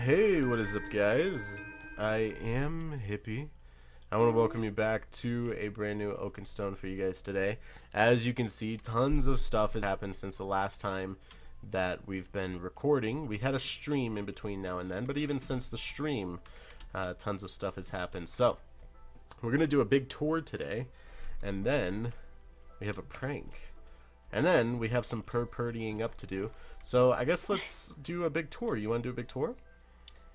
Hey, what is up, guys? I am Hippie. I want to welcome you back to a brand new Oakenstone for you guys today. As you can see, tons of stuff has happened since the last time that we've been recording. We had a stream in between now and then, but even since the stream, tons of stuff has happened. So, we're going to do a big tour today, and then we have a prank. And then we have some purdying up to do. So, I guess let's do a big tour. You want to do a big tour?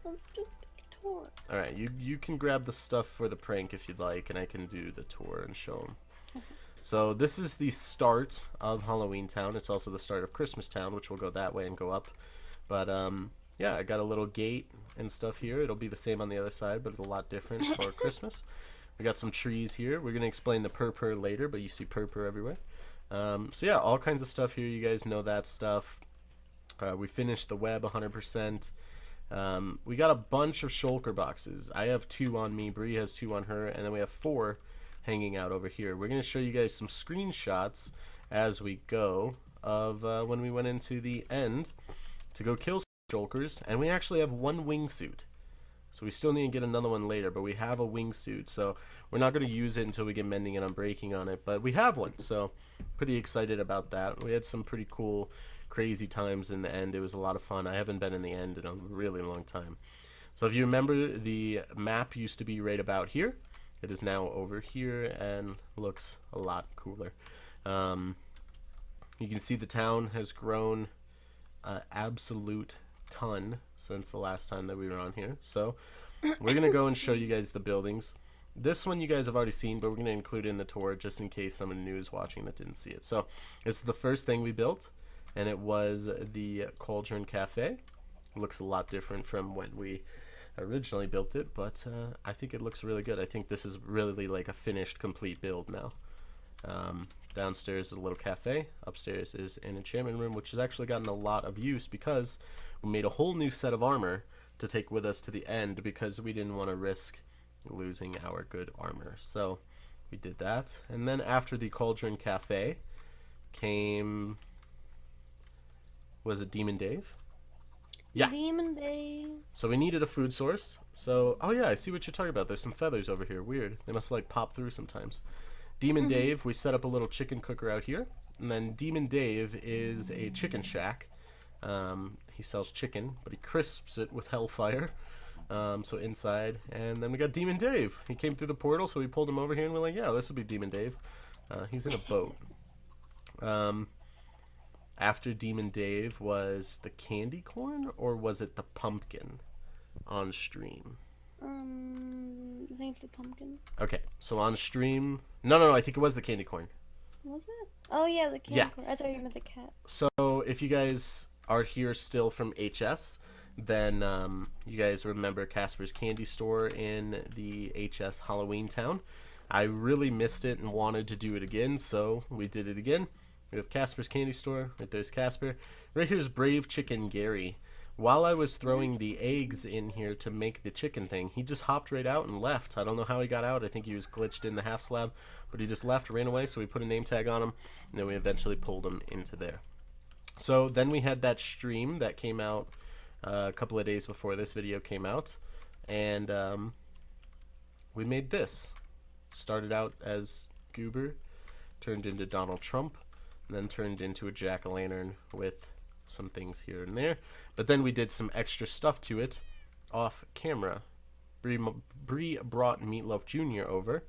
Let's do the tour. Alright, you can grab the stuff for the prank if you'd like, and I can do the tour and show them. So this is the start of Halloween Town. It's also the start of Christmas Town, which will go that way and go up. But, yeah, I got a little gate and stuff here. It'll be the same on the other side, but it's a lot different for Christmas. We got some trees here. We're going to explain the purr later, but you see purr everywhere. So yeah, all kinds of stuff here. You guys know that stuff. We finished the web 100%. We got a bunch of shulker boxes. I have 2 on me, Bree has 2 on her, and then we have 4 hanging out over here. We're going to show you guys some screenshots as we go of when we went into the end to go kill some shulkers, and we actually have 1 wingsuit. So we still need to get another one later, but we have a wingsuit, so we're not going to use it until we get mending and unbreaking on it, but we have one, so pretty excited about that. We had some pretty cool crazy times in the end. It was a lot of fun. I haven't been in the end in a really long time. So if you remember, the map used to be right about here. It is now over here and looks a lot cooler. You can see the town has grown an absolute ton since the last time that we were on here. So we're gonna go and show you guys the buildings. This one you guys have already seen, but we're gonna include it in the tour just in case someone new is watching that didn't see it. So this is the first thing we built, and it was the Cauldron Cafe. It looks a lot different from when we originally built it, but I think it looks really good. I think this is really like a finished, complete build now. Downstairs is a little cafe. Upstairs is an enchantment room, which has actually gotten a lot of use because we made a whole new set of armor to take with us to the end because we didn't want to risk losing our good armor. So we did that. And then after the Cauldron Cafe came... was it Demon Dave? Yeah. Demon Dave. So we needed a food source. So, oh yeah, I see what you're talking about. There's some feathers over here. Weird. They must like pop through sometimes. Demon Dave, we set up a little chicken cooker out here. And then Demon Dave is a chicken shack. He sells chicken, but he crisps it with hellfire. So inside. And then we got Demon Dave. He came through the portal, so we pulled him over here and we're like, yeah, this will be Demon Dave. He's in a boat. After Demon Dave was the candy corn, or was it the pumpkin on stream? I think it's a pumpkin. Okay, so on stream... No, I think it was the candy corn. Was it? Oh yeah, the candy corn. I thought you meant the cat. So if you guys are here still from HS, then you guys remember Casper's Candy Store in the HS Halloween Town. I really missed it and wanted to do it again, so we did it again. We have Casper's Candy Store. Right there's Casper. Right here's Brave Chicken Gary. While I was throwing the eggs in here to make the chicken thing, he just hopped right out and left. I don't know how he got out. I think he was glitched in the half slab, but he just left, ran away, so we put a name tag on him, and then we eventually pulled him into there. So then we had that stream that came out a couple of days before this video came out, and we made this. Started out as Goober, turned into Donald Trump, and then turned into a jack-o'-lantern with some things here and there. But then we did some extra stuff to it off camera. Bree brought Meatloaf Jr. over,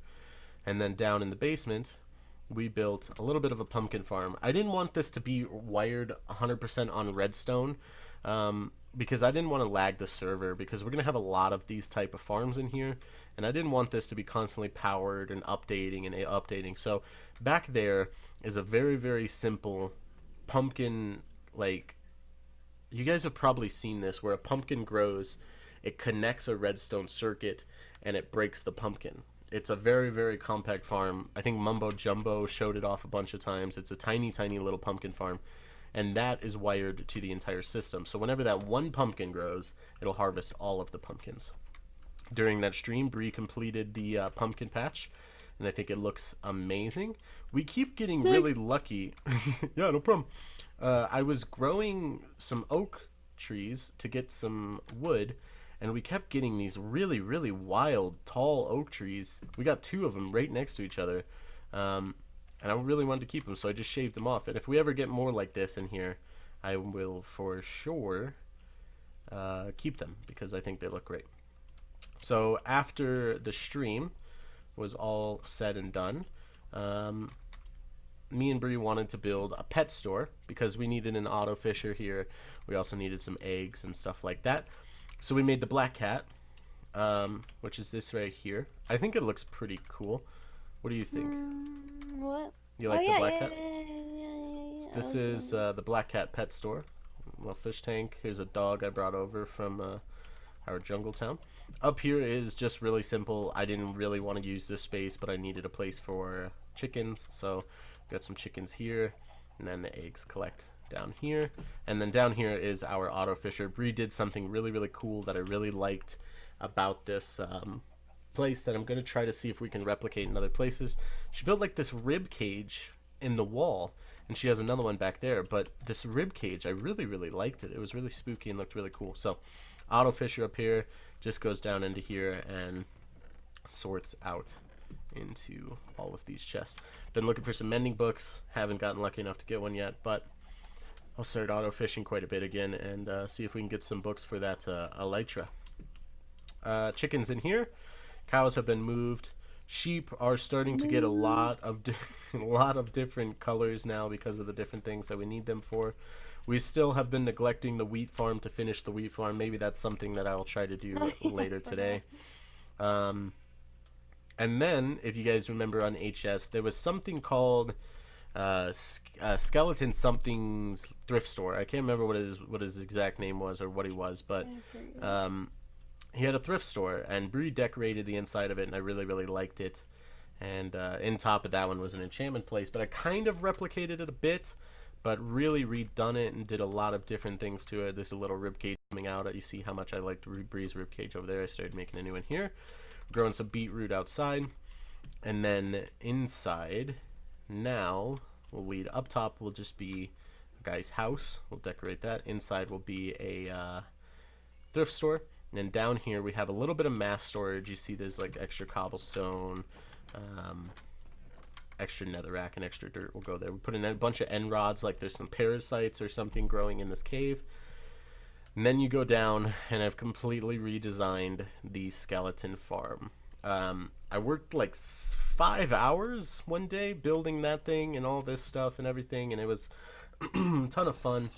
and then down in the basement we built a little bit of a pumpkin farm. I didn't want this to be wired 100% on redstone because I didn't want to lag the server, because we're going to have a lot of these type of farms in here, and I didn't want this to be constantly powered and updating. So back there is a very, very simple pumpkin, like, you guys have probably seen this, where a pumpkin grows, it connects a redstone circuit, and it breaks the pumpkin. It's a very, very compact farm. I think Mumbo Jumbo showed it off a bunch of times. It's a tiny, tiny little pumpkin farm, and that is wired to the entire system. So whenever that one pumpkin grows, it'll harvest all of the pumpkins. During that stream, Bree completed the pumpkin patch, and I think it looks amazing. We keep getting really lucky. Yeah, no problem. I was growing some oak trees to get some wood, and we kept getting these really, really wild, tall oak trees. We got 2 of them right next to each other, and I really wanted to keep them, so I just shaved them off. And if we ever get more like this in here, I will for sure keep them, because I think they look great. So after the stream was all said and done, me and Bree wanted to build a pet store because we needed an auto fisher here. We also needed some eggs and stuff like that. So we made the black cat, which is this right here. I think it looks pretty cool. What do you think? What? You like the black cat? Yeah. So this is the black cat pet store. Little fish tank. Here's a dog I brought over from our jungle town. Up here is just really simple. I didn't really want to use this space, but I needed a place for chickens, so got some chickens here, and then the eggs collect down here. And then down here is our auto fisher. Bree did something really, really cool that I really liked about this place that I'm going to try to see if we can replicate in other places. She built like this rib cage in the wall, and she has another one back there, but this rib cage, I really, really liked it. It was really spooky and looked really cool. So auto fisher up here just goes down into here and sorts out into all of these chests. Been looking for some mending books, haven't gotten lucky enough to get one yet, but I'll start auto fishing quite a bit again and see if we can get some books for that elytra. Chickens in here, cows have been moved. Sheep are starting to get a lot of different colors now because of the different things that we need them for. We still have been neglecting the wheat farm to finish the wheat farm. Maybe that's something that I'll try to do later today. And then, if you guys remember on HS, there was something called Skeleton Something's Thrift Store. I can't remember what his exact name was or what he was, but he had a thrift store, and Bree decorated the inside of it, and I really, really liked it. And in top of that one was an enchantment place, but I kind of replicated it a bit, but really redone it and did a lot of different things to it. There's a little rib cage coming out. You see how much I liked Bree's rib cage over there. I started making a new one here. Growing some beetroot outside, and then inside now we'll lead up top will just be a guy's house. We'll decorate that. Inside will be a thrift store, and then down here we have a little bit of mass storage. You see there's like extra cobblestone, extra netherrack, and extra dirt will go there. We put in a bunch of end rods, like there's some parasites or something growing in this cave. And then you go down, and I've completely redesigned the skeleton farm. I worked like 5 hours one day building that thing and all this stuff and everything, and it was a ton of fun.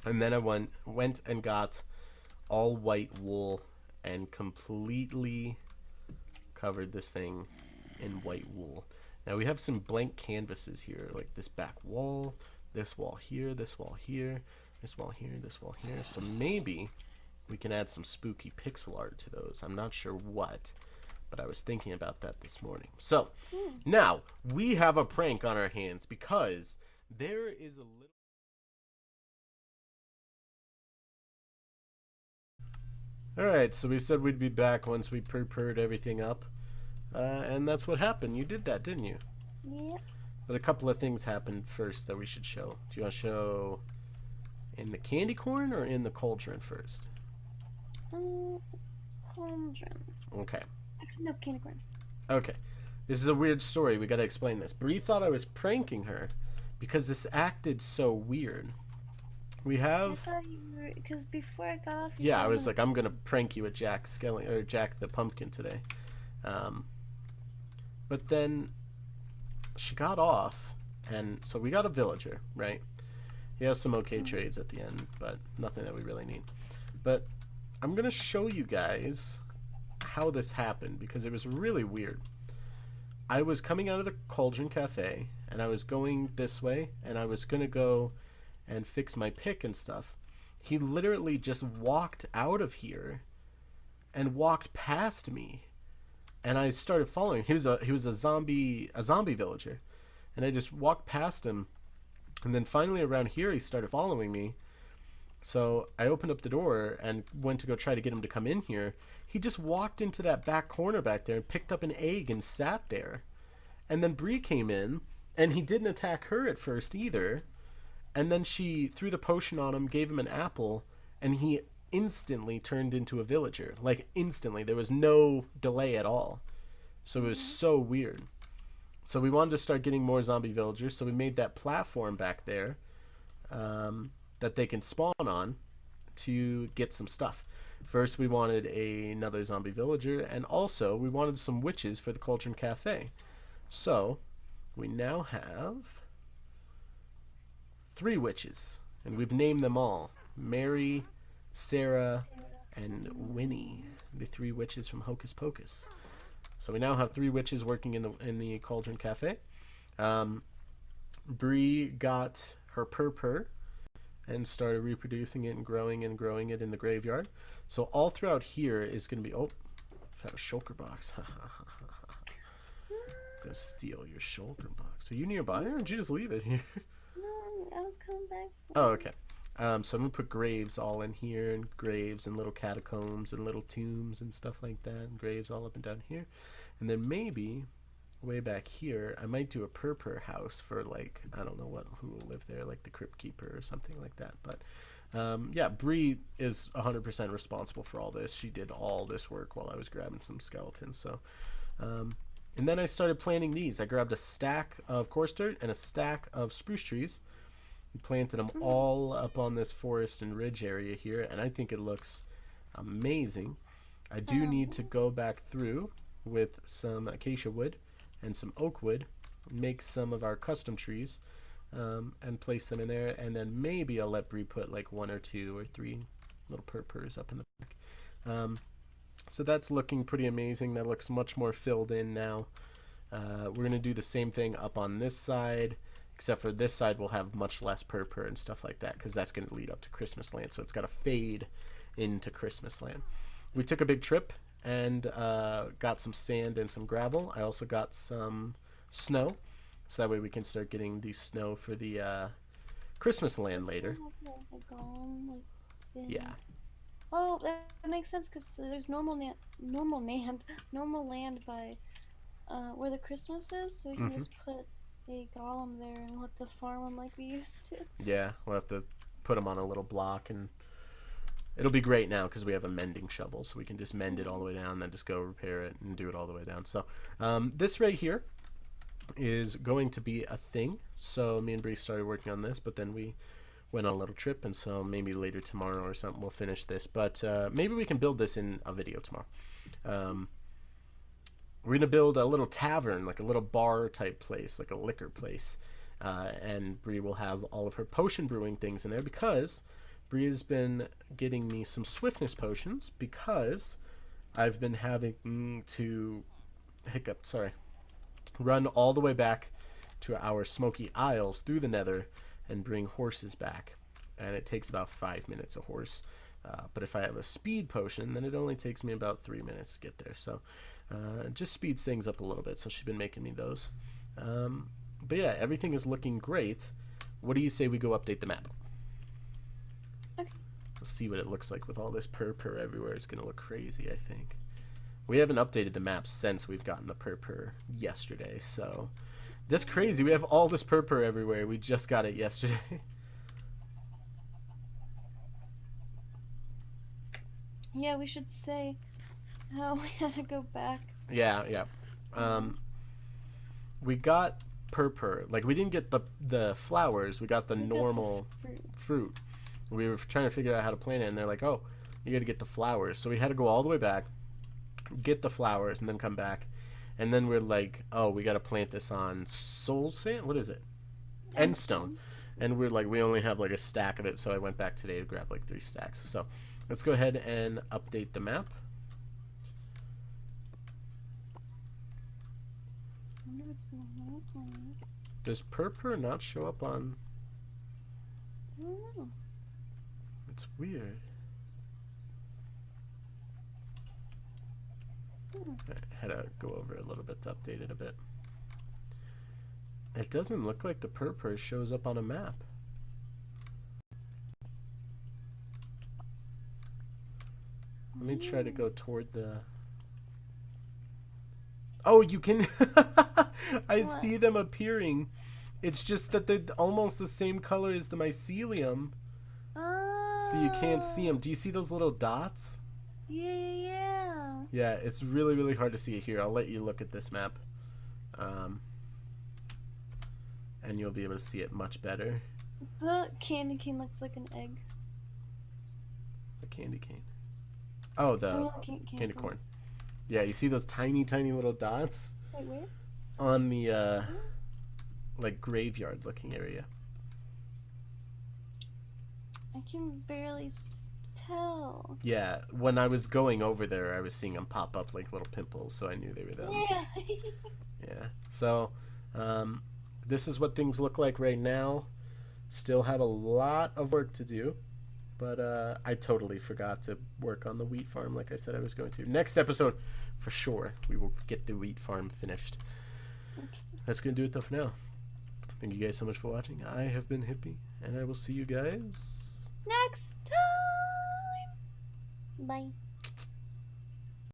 And then I went and got all white wool and completely covered this thing in white wool. Now we have some blank canvases here, like this back wall, this wall here, this wall here, this wall here, this wall here. So maybe we can add some spooky pixel art to those. I'm not sure what, but I was thinking about that this morning. So now we have a prank on our hands because there is a little... Alright, so we said we'd be back once we prepared everything up. And that's what happened. You did that, didn't you? Yeah. But a couple of things happened first that we should show. Do you want to show in the candy corn or in the cauldron first? Cauldron. Okay. Actually, no, candy corn. Okay. This is a weird story. We got to explain this. Bree thought I was pranking her because this acted so weird. We have... I thought you were... Because before I got off... Yeah, I was like, I'm going to prank you at Jack the Pumpkin today. But then she got off, and so we got a villager, right? He has some okay trades at the end, but nothing that we really need. But I'm going to show you guys how this happened because it was really weird. I was coming out of the Cauldron Cafe, and I was going this way, and I was going to go and fix my pick and stuff. He literally just walked out of here and walked past me. And I started following. He was a zombie villager, and I just walked past him, and then finally around here he started following me. So I opened up the door and went to go try to get him to come in here. He just walked into that back corner back there and picked up an egg and sat there. And then Bree came in, and he didn't attack her at first either. And then she threw the potion on him, gave him an apple, and he instantly turned into a villager. Like, instantly. There was no delay at all. So it was so weird. So we wanted to start getting more zombie villagers, so we made that platform back there that they can spawn on to get some stuff. First, we wanted another zombie villager, and also we wanted some witches for the Cauldron Cafe. So we now have 3 witches, and we've named them all: Mary, Sarah, and Winnie, the 3 witches from Hocus Pocus. So we now have 3 witches working in the Cauldron Cafe. Bree got her purr and started reproducing it and growing it in the graveyard. So all throughout here is going to be... Oh, I've had a shulker box. Gonna steal your shulker box. Are you nearby, or did you just leave it here? No, I was coming back. Oh, okay. So I'm going to put graves all in here, and graves and little catacombs and little tombs and stuff like that, and graves all up and down here. And then maybe way back here, I might do a purr house for, like, I don't know who will live there, like the Crypt Keeper or something like that. But yeah, Bree is 100% responsible for all this. She did all this work while I was grabbing some skeletons. So, and then I started planting these. I grabbed a stack of coarse dirt and a stack of spruce trees. Planted them all up on this forest and ridge area here, and I think it looks amazing. I do need to go back through with some acacia wood and some oak wood, make some of our custom trees, and place them in there, and then maybe I'll let Bree put like 1 or 2 or 3 little purpurs up in the back. So that's looking pretty amazing. That looks much more filled in now. We're going to do the same thing up on this side, except for this side will have much less purr and stuff like that, because that's going to lead up to Christmas Land, so it's got to fade into Christmas Land. We took a big trip and got some sand and some gravel. I also got some snow, so that way we can start getting the snow for the Christmas Land later. Yeah. Oh, that makes sense, because there's normal land by where the Christmas is, so you can just put a golem there and let the farm them like we used to. Yeah, we'll have to put them on a little block, and it'll be great now because we have a mending shovel, so we can just mend it all the way down, then just go repair it and do it all the way down. So this right here is going to be a thing. So me and Bree started working on this, but then we went on a little trip, and so maybe later tomorrow or something we'll finish this. But maybe we can build this in a video tomorrow. We're going to build a little tavern, like a little bar type place, like a liquor place. And Bree will have all of her potion brewing things in there, because Bree has been getting me some swiftness potions, because I've been having to run all the way back to our Smoky Isles through the Nether and bring horses back. And it takes about 5 minutes a horse. But if I have a speed potion, then it only takes me about 3 minutes to get there. So it just speeds things up a little bit. So she's been making me those. But yeah, everything is looking great. What do you say we go update the map? Okay. Let's see what it looks like with all this purr everywhere. It's going to look crazy, I think. We haven't updated the map since we've gotten the purr yesterday. So that's crazy. We have all this purr everywhere. We just got it yesterday. Yeah, we should say how we had to go back. Yeah. We got purr. Like, we didn't get the flowers. We got the normal fruit. We were trying to figure out how to plant it, and they're like, oh, you got to get the flowers. So we had to go all the way back, get the flowers, and then come back. And then we're like, oh, we got to plant this on soul sand? What is it? Endstone. And we're like, we only have like a stack of it, so I went back today to grab like 3 stacks. So let's go ahead and update the map. I wonder what's going on. Does purr not show up on... I don't know. It's weird. I had to go over a little bit to update it a bit. It doesn't look like the purr shows up on a map. Let me try to go toward the... Oh, you can... I see them appearing. It's just that they're almost the same color as the mycelium. Oh. so you can't see them. Do you see those little dots? Yeah. Yeah, it's really, really hard to see it here. I'll let you look at this map. And you'll be able to see it much better. The candy cane looks like an egg. The candy cane. Oh, the candy corn. Yeah, you see those tiny, tiny little dots? Wait, where? On the, like, graveyard-looking area. I can barely tell. Yeah, when I was going over there, I was seeing them pop up like little pimples, so I knew they were them. Yeah. Yeah. So, this is what things look like right now. Still have a lot of work to do, but I totally forgot to work on the wheat farm like I said I was going to. Next episode, for sure, we will get the wheat farm finished. Okay. That's going to do it, though, for now. Thank you guys so much for watching. I have been Hippie, and I will see you guys Next time. Bye.